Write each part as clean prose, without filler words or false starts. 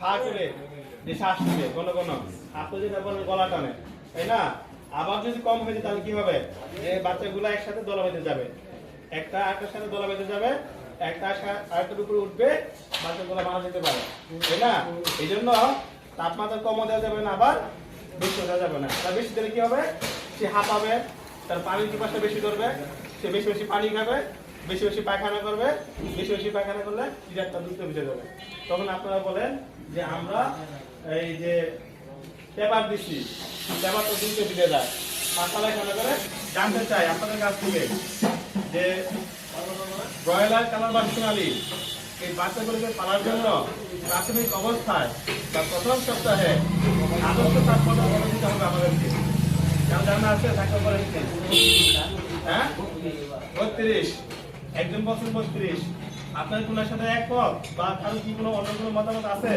হা করে যে শ্বাস নিবে কোন কোন আপনি যেটা বলেন গলা টানে, তাই না? আবার যদি কম হয়ে যায় তাহলে কি হবে? যে বাচ্চাগুলো একসাথে দলা বেঁধে যাবে, একটা আরেকটার সাথে দলা বেঁধে যাবে, একটা আরেকটার উপরে উঠবে, বাচ্চাগুলো মারা যেতে পারে, তাই না? এই জন্য তাপমাত্রা কম দেওয়া যাবে না, আবার বেশি দেওয়া যাবে না। তার বেশি দিলে কি হবে? সে হাঁপাবে, তার পানির পিপাসা বেশি করবে, সে বেশি বেশি পানি খাবে, বেশি বেশি পায়খানা করবে, বেশি বেশি পায়খানা করলে একটা দ্রুত ভিজে যাবে। তখন আপনারা বলেন যে আমরা এই যে পেপার দিচ্ছি, পেপারটা দ্রুত ভিজে যায়। আপনারা কেন করে জানতে চাই আপনাদের কাছ থেকে যে ব্রয়লার কালার বা সোনালী এই বাচ্চাগুলোকে পালার জন্য প্রাথমিক অবস্থায় বা প্রথম সপ্তাহে আদর্শ তাপমাত্রা কত দিতে হবে আমাদেরকে? জানা আছে থাকতে পারে? হ্যাঁ, 32। একজন বছর 32। আপনার কোনার সাথে একমত বা কারো কি কোনো অন্য কোনো মতামত আছে?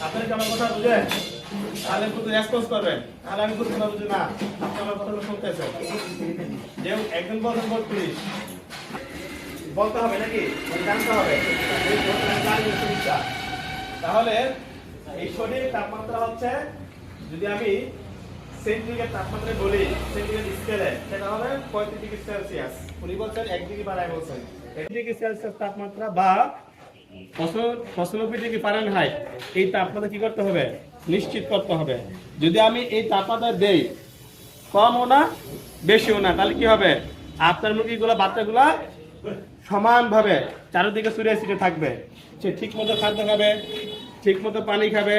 আপনারা কি আমার কথা বুঝেন? তাহলে একটু রেসপন্স করবেন, তাহলে আমি বুঝতে পারবো যে না আপনি আমার কথাগুলো শুনতেছেন। যে একজন বছর 32 বলতে হবে নাকি জানতে হবে? তাহলে এই শরীর তাপমাত্রা হচ্ছে, যদি আমি সেন্টিগ্রেড তাপমাত্রা বলি সেন্টিগ্রেড স্কেলে, সেটা হবে 35 ডিগ্রি সেলসিয়াস। উনি বলছেন 1 ডিগ্রি বাড়ায় বলছেন 1 ডিগ্রি সেলসিয়াস তাপমাত্রা বা 95 ডিগ্রি ফারেনহাইট। এই তাপমাত্রা কি করতে হবে? নিশ্চিত করতে হবে। যদি আমি এই তাপমাত্রা দেই কমও না বেশিও না, তাহলে কি হবে? আপনার মুরগিগুলো বাচ্চাগুলা সমানভাবে চারিদিকে ছড়িয়ে ছিটে থাকবে। সে ঠিক মতো খাদ্য খাবে, ঠিক মতো পানি খাবে,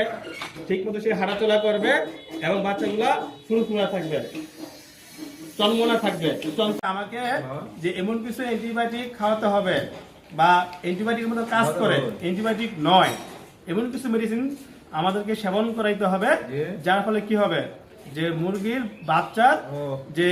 ঠিক মতো সে হাঁটাচলা করবে এবং বাচ্চাগুলা ফুরফুরা থাকবে, চনমনা থাকবে। আমাকে যে এমন কিছু অ্যান্টিবায়োটিক খাওয়াতে হবে বা অ্যান্টিবায়োটিকের মতো কাজ করে, অ্যান্টিবায়োটিক নয়, এমন কিছু মেডিসিন আমাদেরকে সেবন করাইতে হবে, যার ফলে কি হবে? যে মুরগির বাচ্চার যে